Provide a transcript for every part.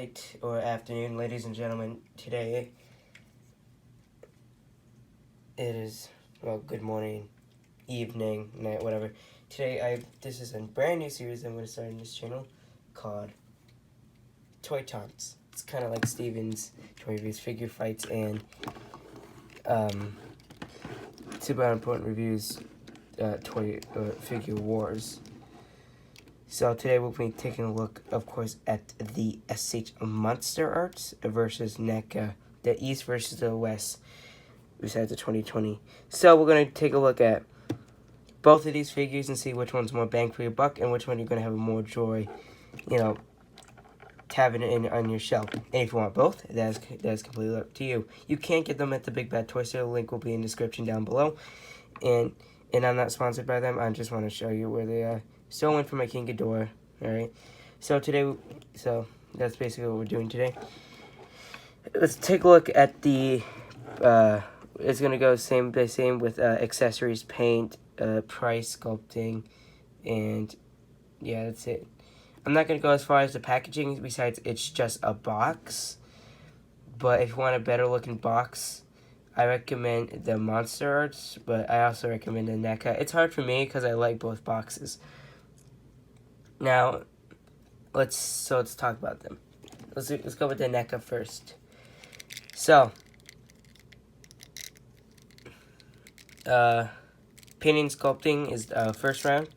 night or afternoon, ladies and gentlemen. Today it is, well, good morning, evening, night, whatever. Today this is a brand new series I'm going to start on this channel called Toy Taunts. It's kind of like Steven's toy reviews, figure fights, and super important reviews, toy figure wars. So today we'll be taking a look, of course, at the SH Monsterarts versus Neca, the East versus the West, besides the 2020. So we're going to take a look at both of these figures and see which one's more bang for your buck and which one you're going to have more joy, having it on your shelf. And if you want both, that's completely up to you. You can't get them at the Big Bad Toy Store. The link will be in the description down below. And I'm not sponsored by them. I just want to show you where they are. Stolen from my Kaiju Dork. Alright. So that's basically what we're doing today. Let's take a look at the it's gonna go same with accessories, paint, price, sculpting, and yeah, that's it. I'm not gonna go as far as the packaging, besides it's just a box. But if you want a better looking box, I recommend the Monsterarts, but I also recommend the Neca. It's hard for me because I like both boxes. Now, let's talk about them. Let's go with the Neca first. So, painting and sculpting is first round.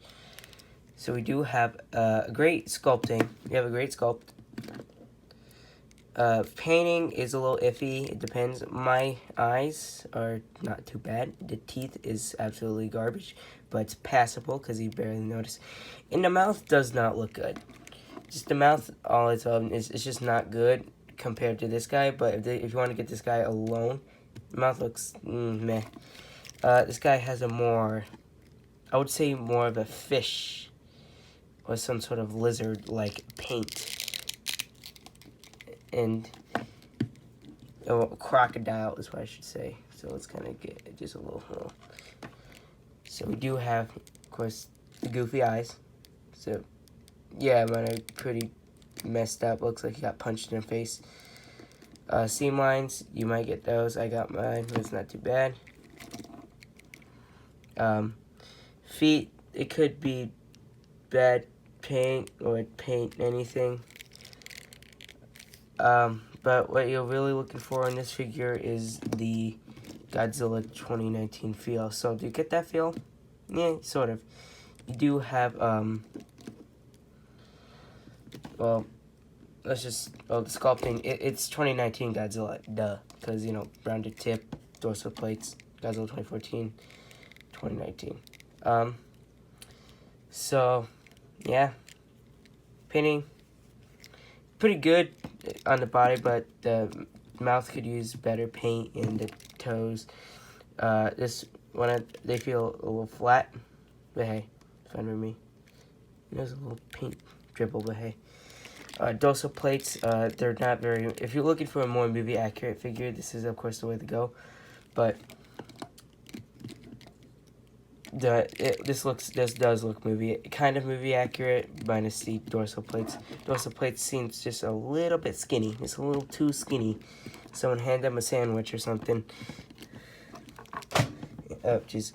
So we do have great sculpting. We have a great sculpt. Painting is a little iffy. It depends. My eyes are not too bad. The teeth is absolutely garbage, but it's passable because you barely notice. And the mouth does not look good. Just the mouth all its own is just not good compared to this guy. But if you want to get this guy alone, the mouth looks meh. This guy has a more, I would say more of a fish or some sort of lizard-like paint. And crocodile is what I should say. So let's kind of get just a little. So we do have, of course, the goofy eyes. So yeah, mine are pretty messed up. Looks like he got punched in the face. Seam lines, you might get those. I got mine, but it's not too bad. Feet, it could be bad paint or paint anything. But what you're really looking for in this figure is the Godzilla 2019 feel. So do you get that feel? Yeah, sort of. You do have, well, the sculpting. It's 2019 Godzilla, duh. Because, rounded tip, dorsal plates, Godzilla 2014, 2019. So, yeah. Painting, pretty good on the body, but the mouth could use better paint and the toes. They feel a little flat, but hey, fine with me. There's a little paint dribble, but hey. Dorsal plates, they're not very. If you're looking for a more movie accurate figure, this is of course the way to go. But this does look kind of movie accurate, minus the dorsal plates. Dorsal plates seems just a little bit skinny. It's a little too skinny. Someone hand them a sandwich or something. Oh, jeez.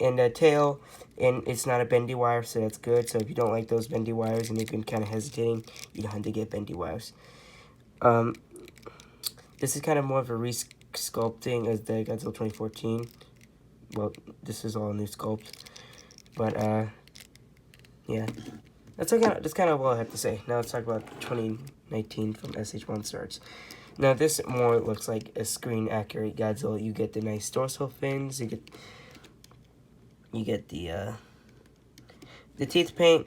And the tail, and it's not a bendy wire, so that's good. So if you don't like those bendy wires and you've been kind of hesitating, you don't have to get bendy wires. This is kind of more of a re-sculpting as the Godzilla 2014. Well, this is all new sculpt, but yeah, that's kind of all I have to say. Now let's talk about 2019 from SH Monsterarts. Now this more looks like a screen accurate Godzilla. You get the nice dorsal fins. You get the teeth paint.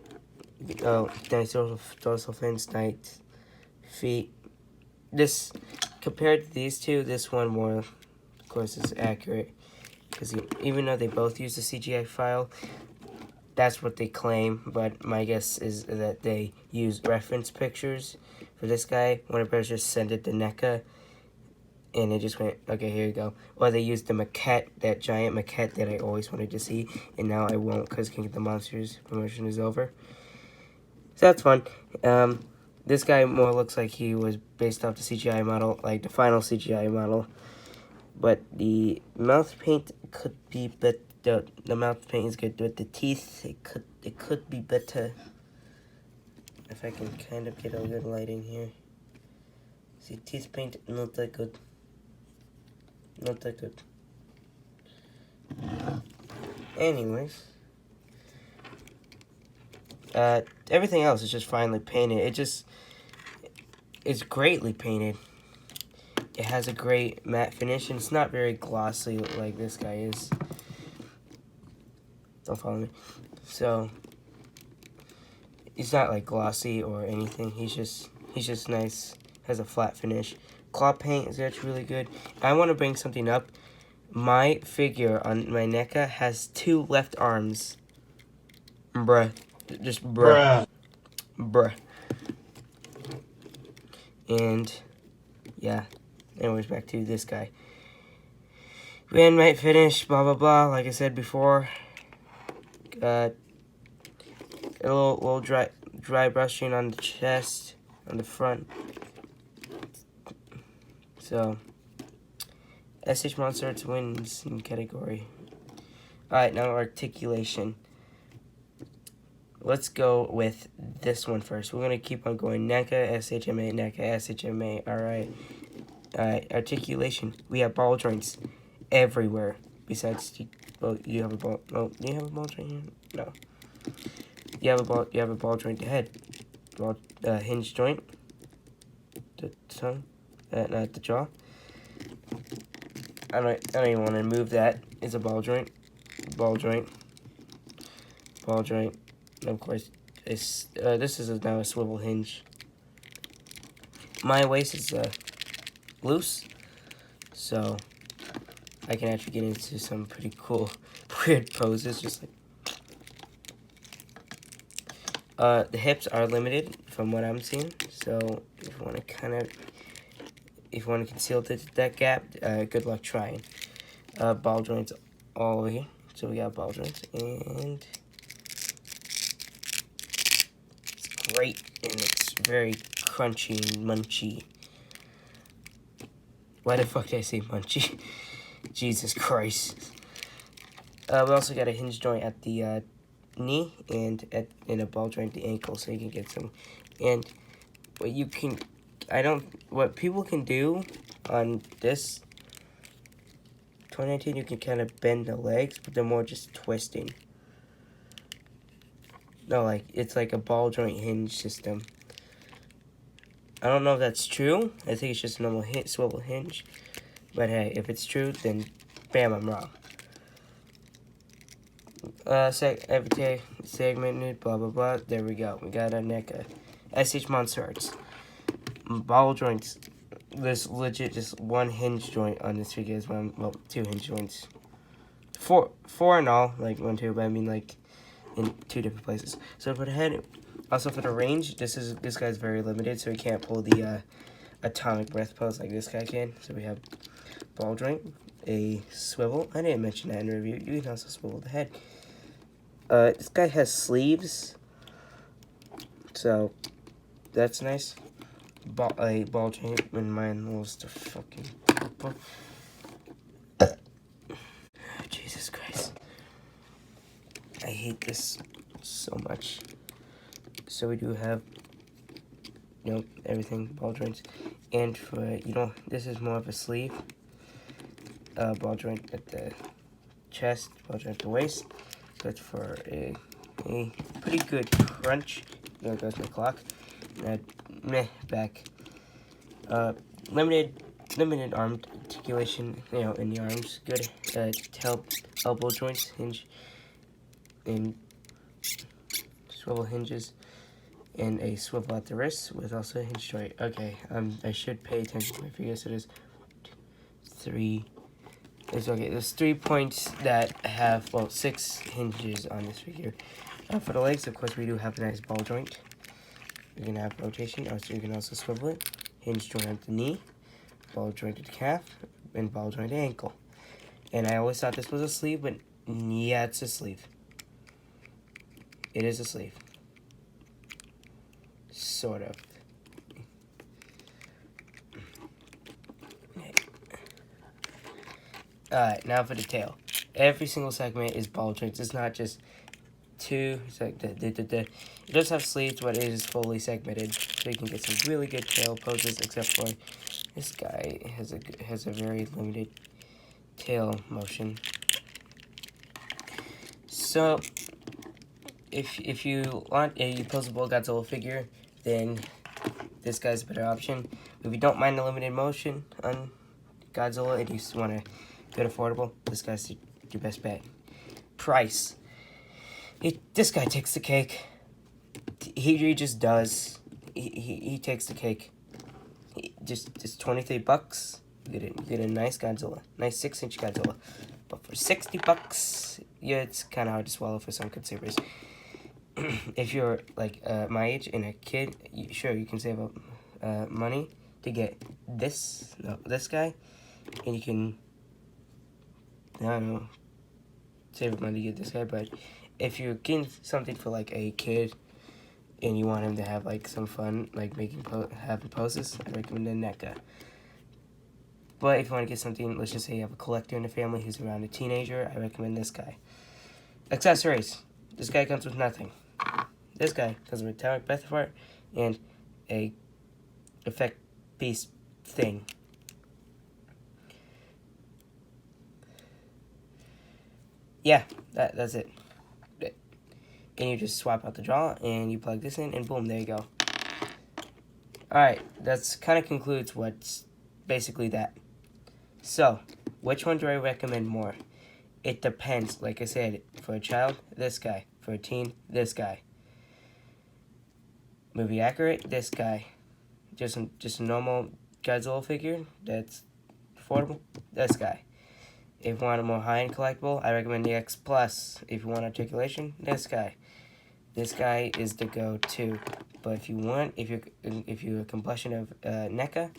Nice dorsal fins, nice feet. This compared to these two, this one more, of course, is accurate. Because even though they both use the CGI file, that's what they claim. But my guess is that they use reference pictures for this guy. Warner Bros. Just sent it to Neca, and it just went, okay, here you go. Or they used the maquette, that giant maquette that I always wanted to see, and now I won't because King of the Monsters promotion is over. So that's fun. This guy more looks like he was based off the CGI model, like the final CGI model. But the mouth paint could be better. The mouth paint is good, but the teeth, it could be better. If I can kind of get a good lighting here. See, teeth paint, not that good. Not that good. Anyways. Everything else is just finely painted. It's greatly painted. It has a great matte finish, and it's not very glossy like this guy is. Don't follow me. So, he's not like glossy or anything. He's just nice. Has a flat finish. Claw paint is actually really good. I want to bring something up. My figure on my Neca has 2 left arms. Bruh. Just bruh. Bruh. And, yeah. Anyways, back to this guy. Van might finish, blah, blah, blah. Like I said before. A little dry brushing on the chest, on the front. So, SH Monsterarts wins in category. Alright, now articulation. Let's go with this one first. We're going to keep on going. Neca, SHMA, Neca, SHMA. Alright. Alright, articulation. We have ball joints everywhere. Besides, well, you have a ball. Oh, do you have a ball joint here? No. You have a ball joint. The head. Ball, hinge joint. The tongue. Not the jaw. I don't even want to move that. It's a ball joint. Ball joint. Ball joint. And of course, this is now a swivel hinge. My waist is loose, so I can actually get into some pretty cool, weird poses. Just like the hips are limited from what I'm seeing. So if you want to conceal that gap, good luck trying. Ball joints all over here. So we got ball joints and. Great, and it's very crunchy and munchy. Why the fuck did I say munchy? Jesus Christ. We also got a hinge joint at the knee and a ball joint at the ankle, so you can get some. And what people can do on this 2019, you can kind of bend the legs, but they're more just twisting. No, like, it's like a ball joint hinge system. I don't know if that's true. I think it's just a normal swivel hinge. But hey, if it's true, then bam, I'm wrong. Segmented, blah, blah, blah. There we go. We got a Neca. SH Monsterarts. Ball joints. There's legit just one hinge joint on this figure as well. Well, 2 hinge joints. Four in all. Like, 1, 2, but I mean, like, in 2 different places. So for the head, also for the range, this guy's very limited, so he can't pull the atomic breath pose like this guy can. So we have ball joint, a swivel. I didn't mention that in the review. You can also swivel the head. This guy has sleeves, so that's nice. A ball joint when mine was the fucking. Jesus Christ. I hate this so much. So we do have, everything, ball joints. And for, this is more of a sleeve. Ball joint at the chest, ball joint at the waist. Good for a pretty good crunch. There goes my clock. Back. Limited arm articulation, in the arms. Good to help elbow joints hinge. And swivel hinges and a swivel at the wrist with also a hinge joint. Okay, I should pay attention to my figure. So there's 3. There's 3 points that have 6 hinges on this figure. For the legs, of course, we do have a nice ball joint. You're gonna have rotation, so you can also swivel it. Hinge joint at the knee, ball joint at the calf, and ball joint at the ankle. And I always thought this was a sleeve, but yeah, it's a sleeve. It is a sleeve. Sort of. Alright, now for the tail. Every single segment is ball joints. It's not just two. It's like it does have sleeves, but it is fully segmented, so you can get some really good tail poses. Except for this guy has a very limited tail motion. So if you want a posable Godzilla figure, then this guy's a better option. If you don't mind the limited motion on Godzilla and you just want to get affordable, this guy's your best bet. Price. This guy takes the cake. He just does. He takes the cake. Just $23. You get a nice Godzilla, nice 6-inch Godzilla. But for $60, yeah, it's kind of hard to swallow for some consumers. If you're like my age and a kid, sure, you can save up money to get this guy, and you can, I don't know, save up money to get this guy. But if you're getting something for like a kid and you want him to have like some fun, like having poses, I recommend the Neca. But if you want to get something, let's just say you have a collector in the family who's around a teenager, I recommend this guy. Accessories. This guy comes with nothing. This guy comes with a metallic breath art and a effect piece thing. Yeah, that's it. And you just swap out the jaw and you plug this in and boom, there you go. Alright, that's kind of concludes what's basically that. So, which one do I recommend more? It depends. Like I said, for a child, this guy. For a teen, this guy. Movie accurate, this guy. Just a normal Godzilla figure that's affordable, this guy. If you want a more high-end collectible, I recommend the X Plus. If you want articulation, this guy. This guy is the go-to. But if you're a combustion of Neca,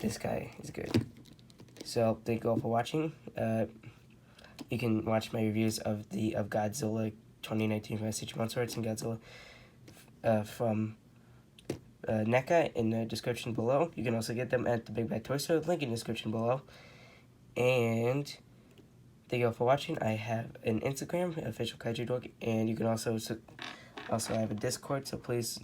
this guy is good. So thank you all for watching. You can watch my reviews of Godzilla 2019 from Monsterarts and Godzilla from Neca in the description below. You can also get them at the Big Bad Toy Store, link in the description below. And thank you all for watching. I have an Instagram, official Kaiju Dork, and you can also I have a Discord, so please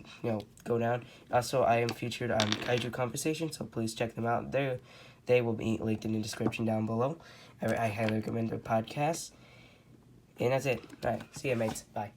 go down. Also, I am featured on Kaiju Conversation, so please check them out. They will be linked in the description down below. I highly recommend their podcast. And that's it. All right, see ya, mates. Bye.